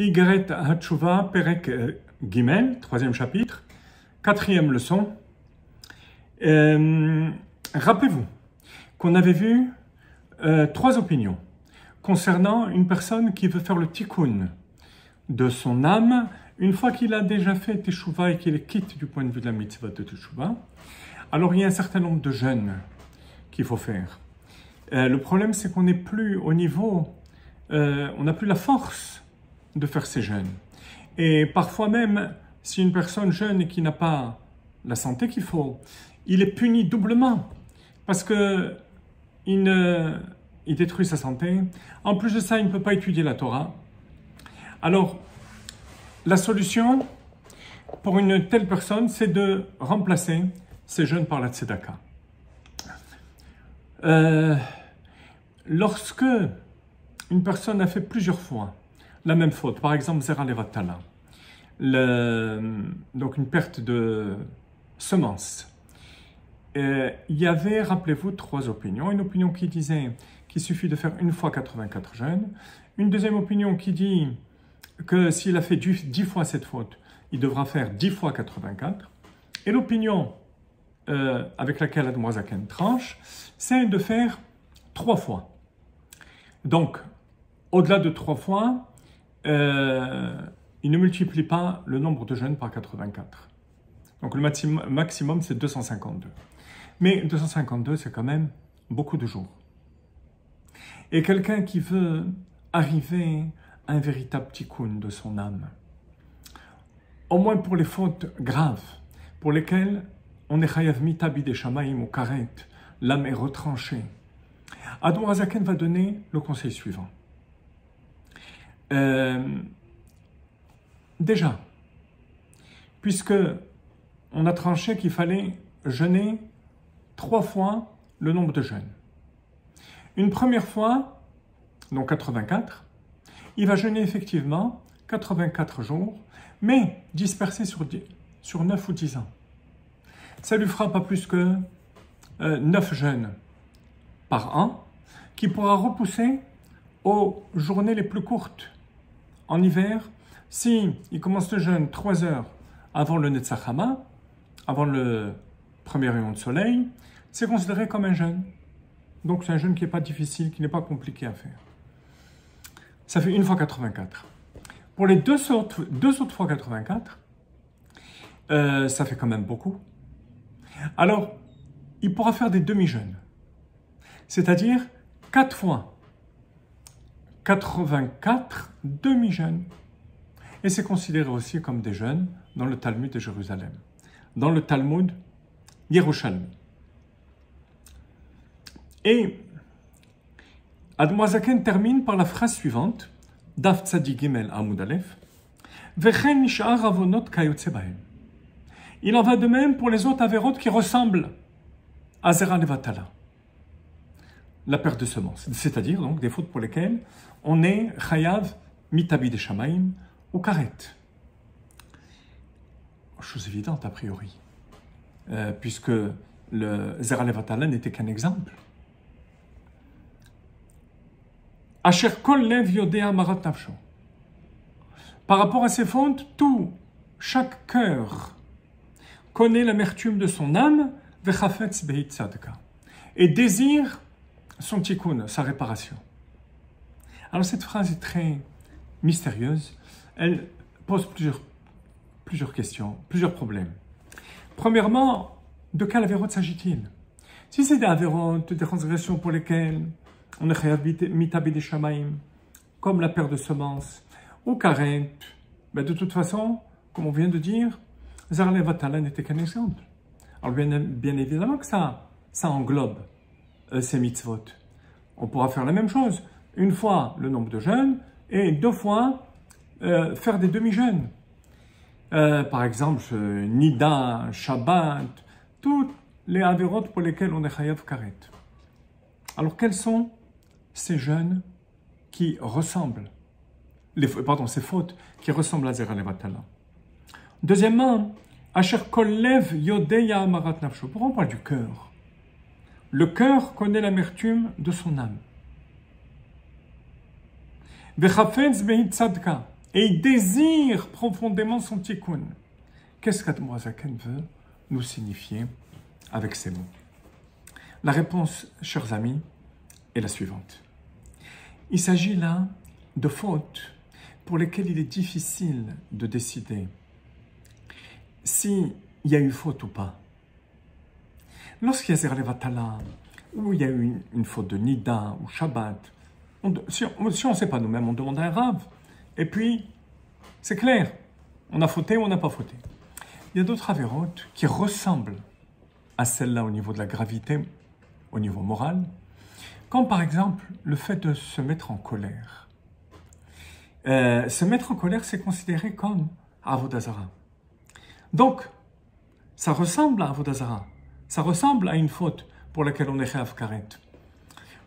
Igret Hatshuva Perek Gimel, troisième chapitre, quatrième leçon. Rappelez-vous qu'on avait vu trois opinions concernant une personne qui veut faire le tikkun de son âme une fois qu'il a déjà fait teshuva et qu'il est quitte du point de vue de la mitzvah de teshuva. Alors il y a un certain nombre de jeûnes qu'il faut faire. Le problème c'est qu'on n'est plus au niveau, on n'a plus la force de faire ces jeûnes. Et parfois même, si une personne jeûne et qui n'a pas la santé qu'il faut, il est puni doublement parce que il détruit sa santé. En plus de ça, il ne peut pas étudier la Torah. Alors, la solution pour une telle personne, c'est de remplacer ces jeûnes par la tzedaka. Lorsque une personne a fait plusieurs fois la même faute, par exemple Zera Levatala, donc une perte de semences, il y avait, rappelez-vous, trois opinions. Une opinion qui disait qu'il suffit de faire une fois 84 jeûnes. Une deuxième opinion qui dit que s'il a fait 10 fois cette faute, il devra faire 10 fois 84. Et l'opinion avec laquelle Admoa Zaken tranche, c'est de faire 3 fois. Donc, au-delà de 3 fois, il ne multiplie pas le nombre de jeûnes par 84. Donc le maximum, c'est 252. Mais 252, c'est quand même beaucoup de jours. Et quelqu'un qui veut arriver à un véritable tikkun de son âme, au moins pour les fautes graves, pour lesquelles on est chayav mitabi des shamaim ou karet, l'âme est retranchée, Admoa Zaken va donner le conseil suivant. Déjà, puisque on a tranché qu'il fallait jeûner 3 fois le nombre de jeûnes. Une première fois, donc 84, il va jeûner effectivement 84 jours, mais dispersé sur 9 ou 10 ans. Ça lui fera pas plus que 9 jeûnes par an, qui pourra repousser aux journées les plus courtes. En hiver, si il commence le jeûne 3 heures avant le Netzach Hama, avant le premier rayon de soleil, c'est considéré comme un jeûne. Donc c'est un jeûne qui n'est pas difficile, qui n'est pas compliqué à faire. Ça fait une fois 84. Pour les deux autres fois 84, ça fait quand même beaucoup. Alors, il pourra faire des demi-jeûnes. C'est-à-dire 4 fois 84 demi-jeûnes. Et c'est considéré aussi comme des jeûnes dans le Talmud de Jérusalem, dans le Talmud Yerushalmi. Et Admoa Zaken termine par la phrase suivante, Daf Tzadi Gimel Amud Aleph, Vechen nishar avonot kayotze bahem. Il en va de même pour les autres avérotes qui ressemblent à Zera Levatala, la perte de semences, c'est-à-dire donc des fautes pour lesquelles on est chayav mitabi de shamaim ou karet. Chose évidente a priori, puisque le Zera Levatala n'était qu'un exemple. Asher kol lev yodea marat nafsho. Par rapport à ces fautes, chaque cœur connaît l'amertume de son âme, vechafetz beit tzadka, et désire son tikkun, sa réparation. Alors cette phrase est très mystérieuse. Elle pose plusieurs questions, plusieurs problèmes. Premièrement, de quelle avérote s'agit-il? Si c'est des avérotes, des transgressions pour lesquelles on est chayav mitabi des shamaim, comme la perte de semences, ou karet, ben de toute façon, comme on vient de dire, Zera Levatala n'était qu'un exemple. Alors bien évidemment que ça englobe ces mitzvot. On pourra faire la même chose, une fois le nombre de jeûnes et 2 fois faire des demi-jeûnes. Par exemple, Nida, Shabbat, toutes les avérotes pour lesquelles on est chayav karet. Alors quels sont ces jeûnes qui ressemblent, ces fautes qui ressemblent à Zera Levatala? Deuxièmement, Asher kol lev yodeya amarat nafsho. Pourquoi on parle du cœur? Le cœur connaît l'amertume de son âme. Vechafetz beit tzadka. et il désire profondément son tikkun. Qu'est-ce qu'Admor HaZaken veut nous signifier avec ces mots? La réponse, chers amis, est la suivante. Il s'agit là de fautes pour lesquelles il est difficile de décider s'il y a eu faute ou pas. Lorsqu'il y a Zerle Vatala, ou il y a eu une faute de Nida ou Shabbat, si on ne sait pas nous-mêmes, on demande à un Rav. Et puis, c'est clair, on a fauté ou on n'a pas fauté. Il y a d'autres avérotes qui ressemblent à celle-là au niveau de la gravité, au niveau moral, comme par exemple le fait de se mettre en colère. Se mettre en colère, c'est considéré comme Avodah Zara. Donc, ça ressemble à Avodah Zara. Ça ressemble à une faute pour laquelle on est Chayav Karet.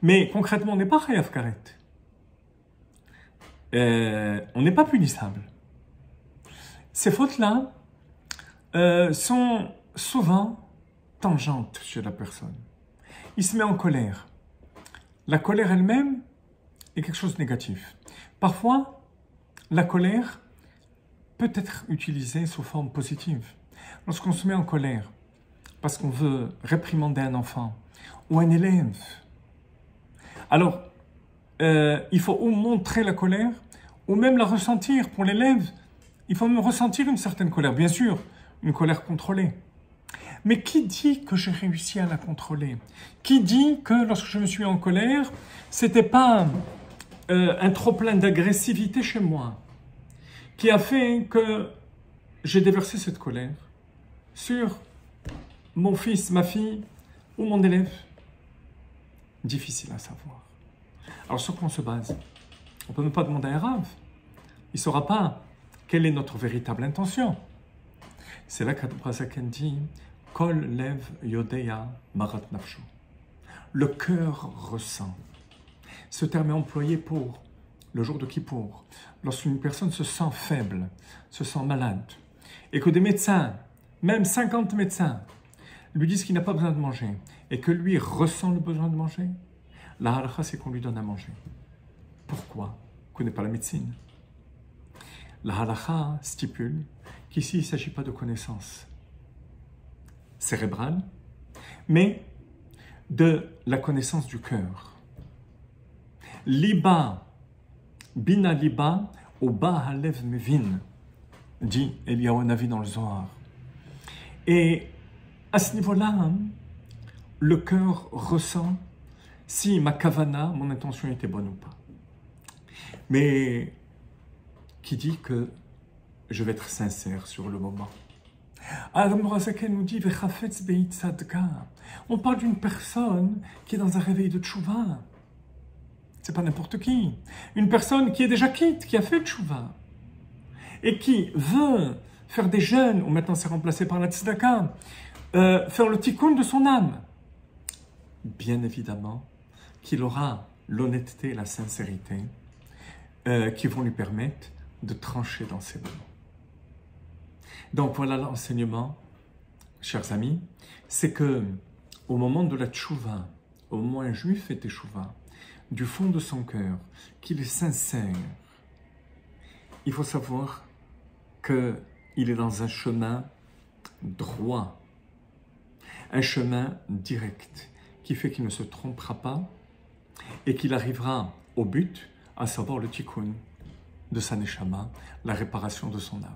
Mais concrètement, on n'est pas Chayav Karet. On n'est pas punissable. Ces fautes-là sont souvent tangentes chez la personne. Il se met en colère. La colère elle-même est quelque chose de négatif. Parfois, la colère peut être utilisée sous forme positive. Lorsqu'on se met en colère parce qu'on veut réprimander un enfant ou un élève, alors il faut ou montrer la colère ou même la ressentir. Pour l'élève, il faut même ressentir une certaine colère, bien sûr, une colère contrôlée. Mais qui dit que j'ai réussi à la contrôler? Qui dit que lorsque je me suis en colère, c'était pas un trop-plein d'agressivité chez moi qui a fait que j'ai déversé cette colère sur mon fils, ma fille ou mon élève? Difficile à savoir. Alors sur quoi on se base? On ne peut même pas demander à un Rav. Il ne saura pas quelle est notre véritable intention. C'est là qu'Admor HaZaken dit Kol lev yodeya marat nafsho. Le cœur ressent. Ce terme est employé pour le jour de Kippour, lorsqu'une personne se sent faible, se sent malade, et que des médecins, même 50 médecins, lui disent qu'il n'a pas besoin de manger, et que lui ressent le besoin de manger. La halakha, c'est qu'on lui donne à manger. Pourquoi? On ne connaît pas la médecine. La halakha stipule qu'ici, il ne s'agit pas de connaissance cérébrale, mais de la connaissance du cœur. Liba, bina liba, oba halev mevin, dit Eliyahu Hanavi dans le Zohar. Et à ce niveau-là, le cœur ressent si ma kavana, mon intention était bonne ou pas. Mais qui dit que je vais être sincère sur le moment? Admor HaZaken nous dit Vechafetz beit tzadka. On parle d'une personne qui est dans un réveil de tchouva. C'est pas n'importe qui. Une personne qui est déjà quitte, qui a fait tchouva et qui veut faire des jeûnes, ou maintenant c'est remplacé par la tzedaka, faire le tikkun de son âme. Bien évidemment qu'il aura l'honnêteté et la sincérité qui vont lui permettre de trancher dans ses moments. Donc voilà l'enseignement, chers amis, c'est que au moment de la tchouva, au moment où un juif fait tchouva, du fond de son cœur, qu'il est sincère, il faut savoir qu'il est dans un chemin droit, un chemin direct, qui fait qu'il ne se trompera pas et qu'il arrivera au but, à savoir le tikkun de sa neshama, la réparation de son âme.